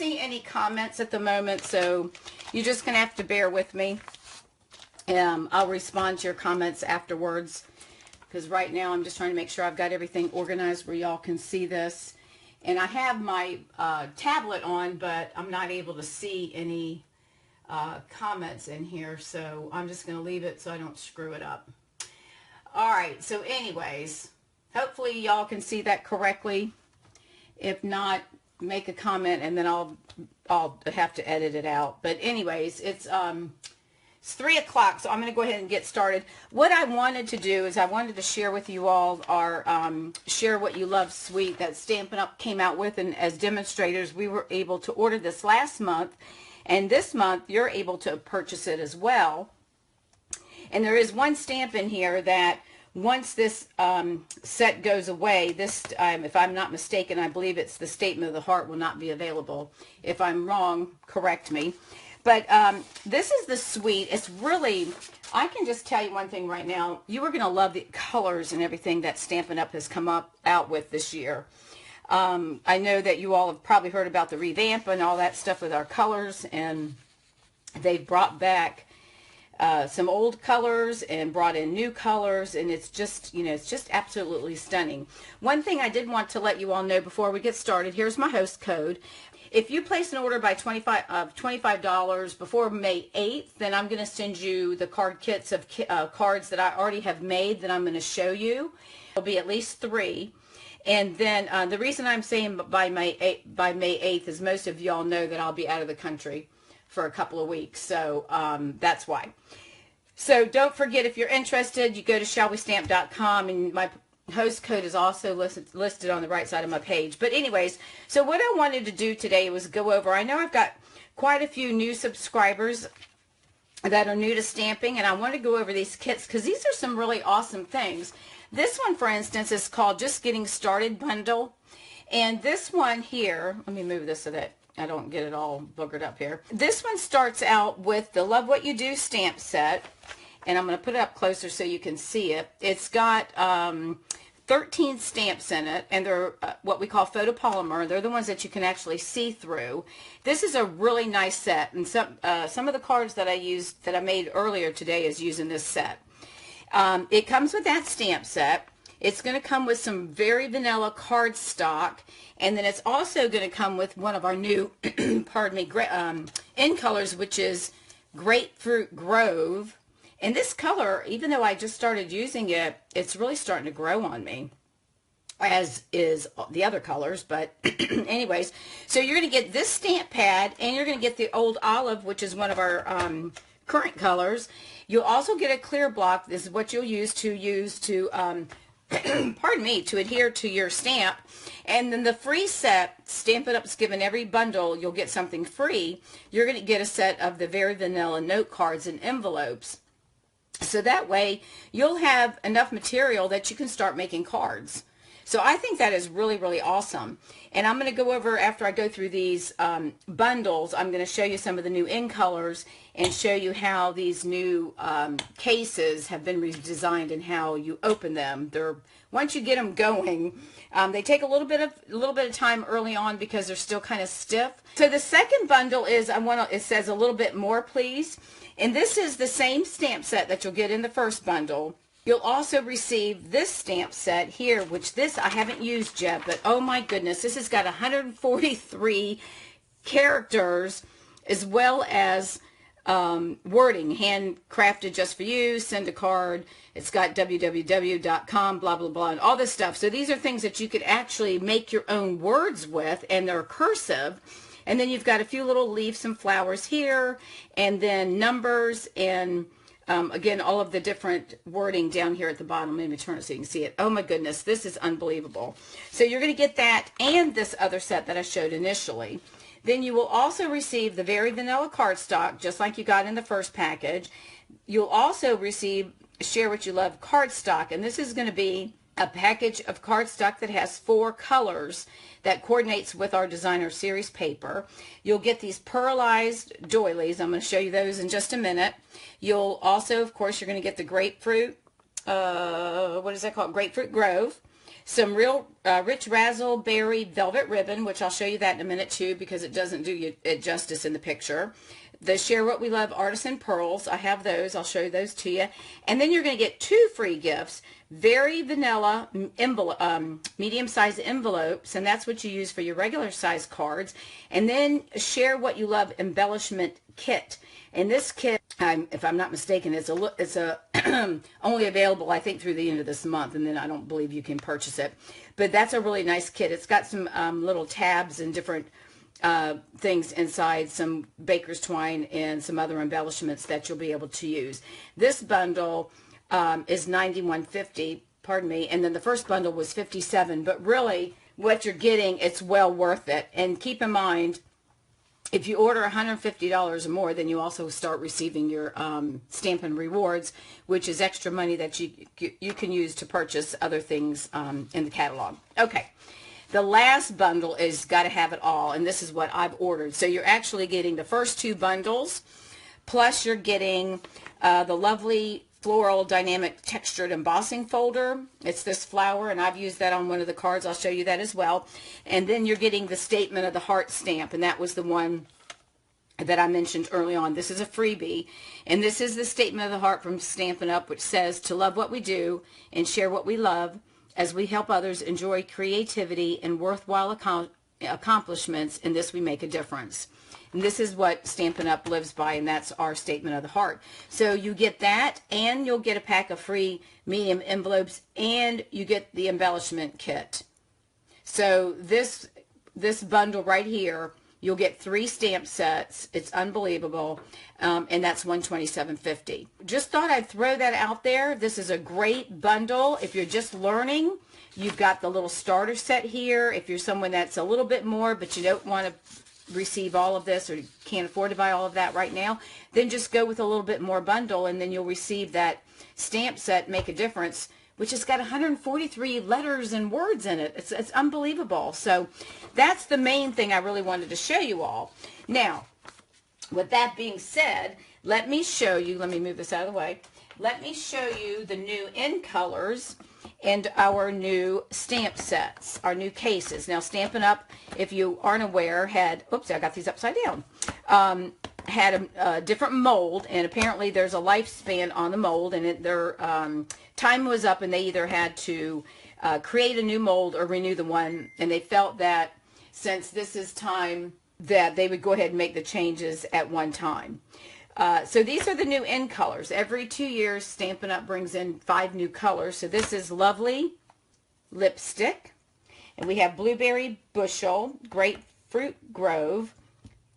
see any comments at the moment, so you're just going to have to bear with me. I'll respond to your comments afterwards, because right now I'm just trying to make sure I've got everything organized where y'all can see this. And I have my tablet on, but I'm not able to see any comments in here, so I'm just going to leave it so I don't screw it up. All right, so anyways, hopefully y'all can see that correctly. If not, make a comment and then I'll have to edit it out. But anyways, it's 3 o'clock, so I'm going to go ahead and get started. What I wanted to do is I wanted to share with you all our Share What You Love suite that Stampin' Up! Came out with, and as demonstrators, we were able to order this last month, and this month you're able to purchase it as well. And there is one stamp in here that once this set goes away, this if I'm not mistaken, I believe it's the Statement of the Heart will not be available. If I'm wrong, correct me. But this is the suite. It's really, I can just tell you one thing right now. You are going to love the colors and everything that Stampin' Up! Has come out with this year. I know that you all have probably heard about the revamp and all that stuff with our colors, and they've brought back some old colors and brought in new colors, and it's just, it's just absolutely stunning. One thing I did want to let you all know before we get started, here's my host code. If you place an order by $25 before May 8th, then I'm going to send you the card kits of cards that I already have made that I'm going to show you. There'll be at least 3. And then the reason I'm saying by May 8th is most of y'all know that I'll be out of the country for a couple of weeks. So that's why. So don't forget, if you're interested, you go to shallwestamp.com, and my host code is also listed on the right side of my page. But anyways, so what I wanted to do today was go over, I know I've got quite a few new subscribers that are new to stamping, and I want to go over these kits because these are some really awesome things. This one, for instance, is called Just Getting Started Bundle. And this one here, let me move this so that I don't get it all boogered up here. This one starts out with the Love What You Do stamp set. And I'm going to put it up closer so you can see it. It's got 13 stamps in it, and they're what we call photopolymer. They're the ones that you can actually see through. This is a really nice set, and some of the cards that I made earlier today is using this set. It comes with that stamp set. It's going to come with some very vanilla cardstock, and then it's also going to come with one of our new, pardon me, in colors, which is Grapefruit Grove. And this color, even though I just started using it, it's really starting to grow on me, as is the other colors. But anyways, so you're going to get this stamp pad, and you're going to get the Old Olive, which is one of our current colors. You'll also get a clear block. This is what you'll use to pardon me, to adhere to your stamp. And then the free set, Stampin' Up's given every bundle, you'll get something free. You're going to get a set of the Very Vanilla note cards and envelopes. So that way you'll have enough material that you can start making cards. So I think that is really, really awesome. And I'm going to go over, after I go through these bundles, I'm going to show you some of the new in colors and show you how these new cases have been redesigned and how you open them. Once you get them going, they take a little bit of time early on because they're still kind of stiff. So the second bundle is, it says a little bit more, please. And this is the same stamp set that you'll get in the first bundle. You'll also receive this stamp set here, which this I haven't used yet, but oh my goodness, this has got 143 characters as well as wording, handcrafted just for you, send a card. It's got www.com, blah, blah, blah, and all this stuff. So these are things that you could actually make your own words with, and they're cursive. And then you've got a few little leaves and flowers here, and then numbers, and again, all of the different wording down here at the bottom. Let me turn it so you can see it. Oh my goodness, this is unbelievable. So you're going to get that and this other set that I showed initially. Then you will also receive the Very Vanilla cardstock, just like you got in the first package. You'll also receive Share What You Love cardstock, and this is going to be a package of cardstock that has 4 colors that coordinates with our designer series paper. You'll get these pearlized doilies. I'm going to show you those in just a minute. You'll also, of course, you're going to get the grapefruit, what is that called? Grapefruit Grove. some real rich raspberry velvet ribbon, which I'll show you that in a minute too, because it doesn't do it justice in the picture. The Share What We Love artisan pearls, I have those. I'll show those to you. And then you're going to get 2 free gifts, very vanilla medium-sized envelopes, and that's what you use for your regular size cards. And then Share What You Love embellishment kit. And this kit, if I'm not mistaken, it's only available, I think, through the end of this month, and then I don't believe you can purchase it. But that's a really nice kit. It's got some little tabs and different things inside, some baker's twine and some other embellishments that you'll be able to use. This bundle is $91.50, pardon me, and then the first bundle was $57, but really what you're getting, it's well worth it. And keep in mind, if you order $150 or more, then you also start receiving your Stampin' Rewards, which is extra money that you can use to purchase other things in the catalog. Okay. The last bundle is Gotta Have It All, and this is what I've ordered. So you're actually getting the first 2 bundles, plus you're getting the lovely floral dynamic textured embossing folder. It's this flower, and I've used that on one of the cards. I'll show you that as well. And then you're getting the Statement of the Heart stamp, and that was the one that I mentioned early on. This is a freebie, and this is the Statement of the Heart from Stampin' Up, which says, to love what we do and share what we love, as we help others enjoy creativity and worthwhile accomplishments, in this we make a difference. And this is what Stampin' Up lives by, and that's our Statement of the Heart. So you get that, and you'll get a pack of free medium envelopes, and you get the embellishment kit. So this bundle right here, you'll get 3 stamp sets. It's unbelievable, and that's $127.50. Just thought I'd throw that out there. This is a great bundle. If you're just learning, you've got the little starter set here. If you're someone that's a little bit more, but you don't want to receive all of this, or you can't afford to buy all of that right now, then just go with a little bit more bundle, and then you'll receive that stamp set, Make a Difference, which has got 143 letters and words in it. It's unbelievable. So that's the main thing I really wanted to show you all. Now, with that being said, let me show you, let me move this out of the way. Let me show you the new in colors and our new stamp sets, our new cases. Now, Stampin' Up, if you aren't aware, had, oops, I got these upside down, had a different mold, and apparently there's a lifespan on the mold, and their time was up, and they either had to create a new mold or renew the one, and they felt that since this is time, that they would go ahead and make the changes at one time. So these are the new in colors. Every 2 years, Stampin' Up brings in 5 new colors. So this is Lovely Lipstick, and we have Blueberry Bushel, Grapefruit Grove,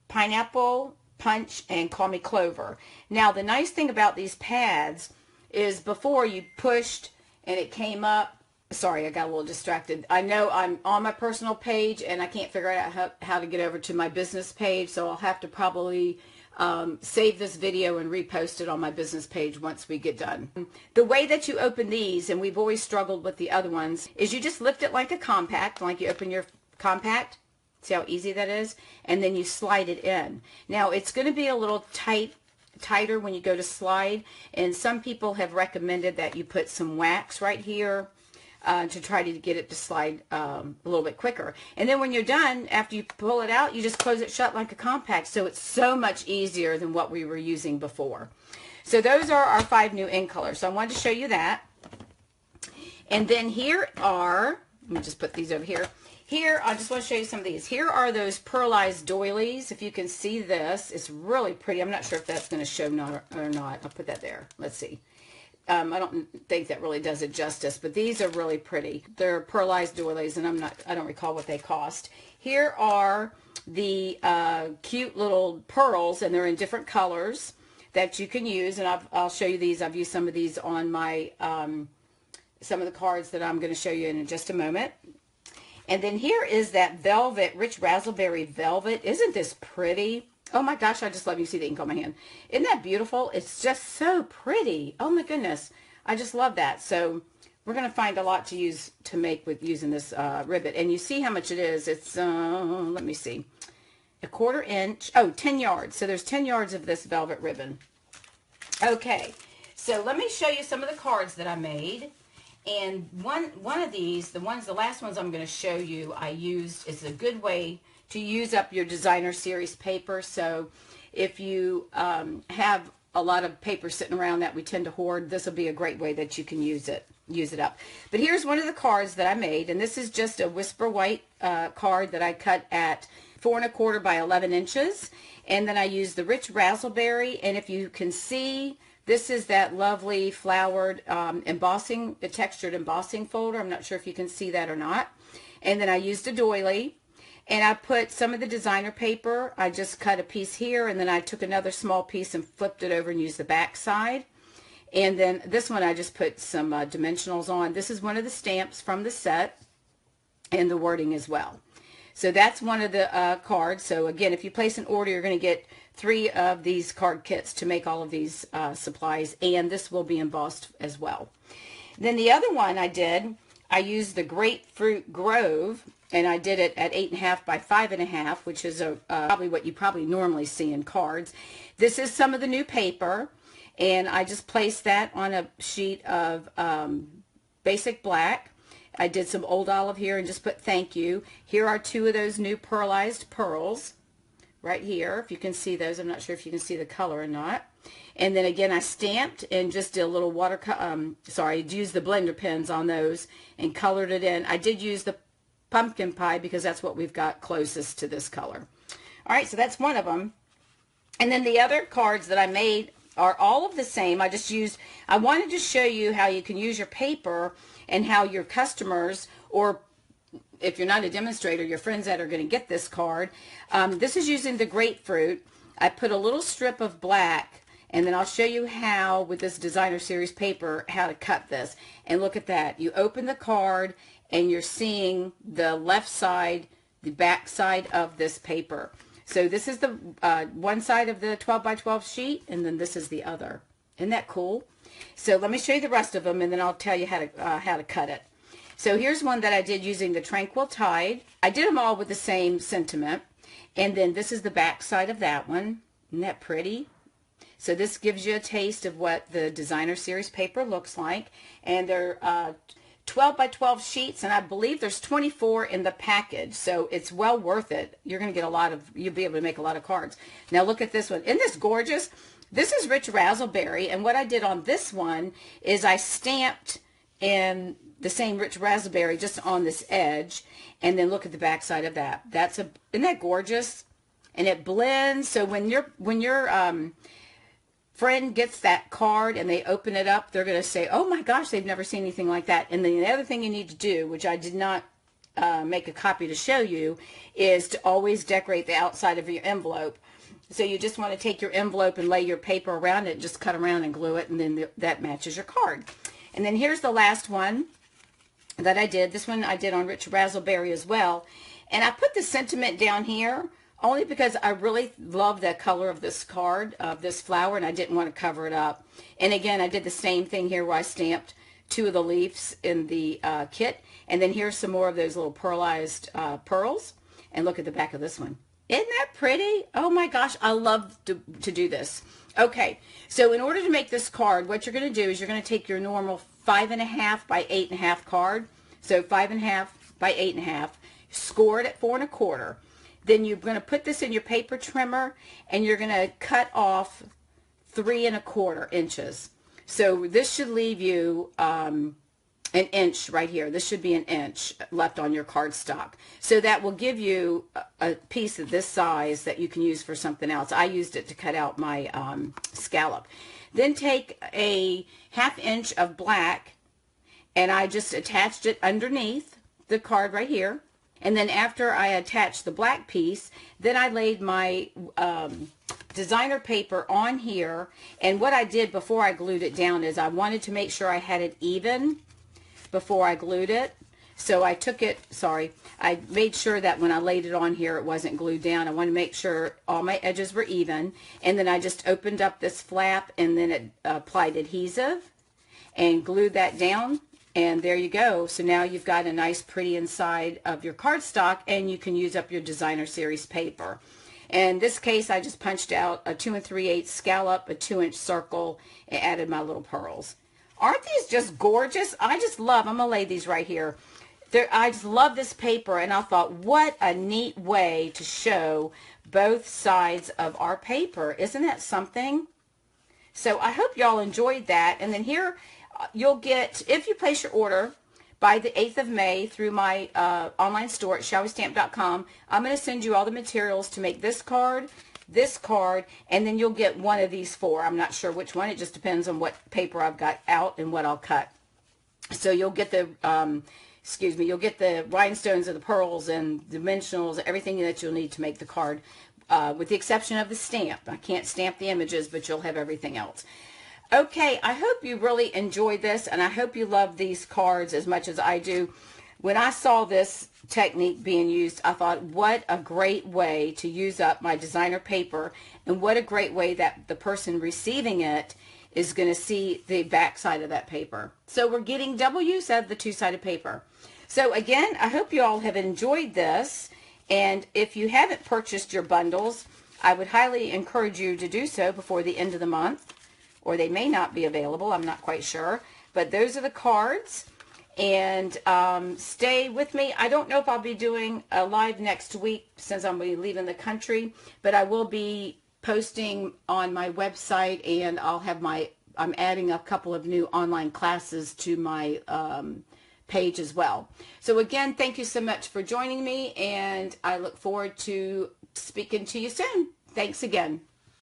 Pineapple Punch, and Call Me Clover. Now, the nice thing about these pads is before you pushed and it came up. Sorry, I got a little distracted. I know I'm on my personal page and I can't figure out how to get over to my business page, so I'll have to probably save this video and repost it on my business page once we get done. The way that you open these, and we've always struggled with the other ones, is you just lift it like a compact, like you open your compact. See how easy that is? And then you slide it in. Now, it's going to be a little tighter when you go to slide, and some people have recommended that you put some wax right here to try to get it to slide a little bit quicker. And then when you're done, after you pull it out, you just close it shut like a compact. So it's so much easier than what we were using before. So those are our 5 new in colors. So I wanted to show you that. And then here are, let me just put these over here. Here, I just want to show you some of these. Here are those pearlized doilies. If you can see this, it's really pretty. I'm not sure if that's going to show or not. I'll put that there. Let's see. I don't think that really does it justice, but these are really pretty. They're pearlized doilies, and I don't recall what they cost. Here are the cute little pearls, and they're in different colors that you can use, and I'll show you these. I've used some of these on my some of the cards that I'm going to show you in just a moment. And then here is that velvet, rich raspberry velvet. Isn't this pretty? Oh my gosh, I just love you. See the ink on my hand. Isn't that beautiful? It's just so pretty. Oh my goodness. I just love that. So we're going to find a lot to use to make with using this ribbon. And you see how much it is. It's, let me see, 1/4 inch. Oh, 10 yards. So there's 10 yards of this velvet ribbon. Okay. So let me show you some of the cards that I made. And one of these, the last ones I'm going to show you, I used is a good way to use up your designer series paper. So if you have a lot of paper sitting around that we tend to hoard, this will be a great way that you can use it up. But here's one of the cards that I made, and this is just a Whisper White card that I cut at 4 1/4 by 11 inches. And then I used the Rich Razzleberry, and if you can see, this is that lovely flowered embossing, the textured embossing folder. I'm not sure if you can see that or not. And then I used a doily, and I put some of the designer paper. I just cut a piece here, and then I took another small piece and flipped it over and used the back side. And then this one I just put some dimensionals on. This is one of the stamps from the set, and the wording as well. So that's one of the cards. So again, if you place an order, you're going to get 3 of these card kits to make all of these supplies, and this will be embossed as well. Then the other one I used the Grapefruit Grove, and I did it at 8 1/2 by 5 1/2, which is probably what you probably normally see in cards. This is some of the new paper, and I just placed that on a sheet of basic black. I did some Old Olive here and just put thank you. Here are 2 of those new pearlized pearls right here. If you can see those, I'm not sure if you can see the color or not. And then again, I stamped and just did a little I used the blender pens on those and colored it in. I did use the pumpkin pie because that's what we've got closest to this color. All right, so that's one of them. And then the other cards that I made are all of the same. I wanted to show you how you can use your paper and how your customers, or if you're not a demonstrator, your friends that are going to get this card. This is using the grapefruit. I put a little strip of black, and then I'll show you how, with this designer series paper, how to cut this. And look at that. You open the card, and you're seeing the left side, the back side of this paper. So this is the one side of the 12 by 12 sheet, and then this is the other. Isn't that cool? So let me show you the rest of them, and then I'll tell you how to cut it. So here's one that I did using the Tranquil Tide. I did them all with the same sentiment. And then this is the back side of that one. Isn't that pretty? So this gives you a taste of what the designer series paper looks like. And they're 12 by 12 sheets, and I believe there's 24 in the package. So it's well worth it. You're going to get you'll be able to make a lot of cards. Now look at this one. Isn't this gorgeous? This is Rich Razzleberry, and what I did on this one is I stamped in the same Rich Razzleberry just on this edge, and then look at the back side of that. Isn't that gorgeous? And it blends. So when your friend gets that card and they open it up, they're going to say, "Oh my gosh, they've never seen anything like that." And then the other thing you need to do, which I did not make a copy to show you, is to always decorate the outside of your envelope. So you just want to take your envelope and lay your paper around it, just cut around and glue it, and then that matches your card. And then here's the last one that I did. This one I did on Rich Razzleberry as well. And I put the sentiment down here only because I really love the color of this card, of this flower, and I didn't want to cover it up. And again, I did the same thing here where I stamped 2 of the leaves in the kit. And then here's some more of those little pearlized pearls. And look at the back of this one. Isn't that pretty? Oh my gosh, I love to do this. Okay, so in order to make this card, what you're going to do is you're going to take your normal 5 1/2 by 8 1/2 card. So 5 1/2 by 8 1/2, score it at 4 1/4. Then you're going to put this in your paper trimmer, and you're going to cut off 3 1/4 inches. So this should leave you an inch right here. This should be an inch left on your cardstock. So that will give you a piece of this size that you can use for something else. I used it to cut out my scallop. Then take a 1/2 inch of black, and I just attached it underneath the card right here. And then after I attached the black piece, then I laid my designer paper on here. And what I did before I glued it down is I wanted to make sure I had it even before I glued it. So I I made sure that when I laid it on here, it wasn't glued down. I wanted to make sure all my edges were even. And then I just opened up this flap, and then it applied adhesive and glued that down. And there you go. So now you've got a nice pretty inside of your cardstock, and you can use up your designer series paper. In this case, I just punched out a 2 3/8 scallop, a 2-inch circle, and added my little pearls. Aren't these just gorgeous? I just love, I'm going to lay these right here. I just love this paper, and I thought, what a neat way to show both sides of our paper. Isn't that something? So I hope y'all enjoyed that. And then here you'll get, if you place your order by the 8th of May through my online store at shallwestamp.com, I'm going to send you all the materials to make this card, and then you'll get one of these four. I'm not sure which one. It just depends on what paper I've got out and what I'll cut. So you'll get the, you'll get the rhinestones and the pearls and dimensionals, everything that you'll need to make the card, with the exception of the stamp. I can't stamp the images, but you'll have everything else. Okay, I hope you really enjoyed this, and I hope you love these cards as much as I do. When I saw this technique being used, I thought, what a great way to use up my designer paper, and what a great way that the person receiving it is going to see the back side of that paper. So we're getting double use out of the two-sided paper. So again, I hope you all have enjoyed this, and if you haven't purchased your bundles, I would highly encourage you to do so before the end of the month, or they may not be available. I'm not quite sure, but those are the cards. And stay with me. I don't know if I'll be doing a live next week since I'm going to be leaving the country, but I will be posting on my website, and I'll have I'm adding a couple of new online classes to my page as well. So again, thank you so much for joining me, and I look forward to speaking to you soon. Thanks again.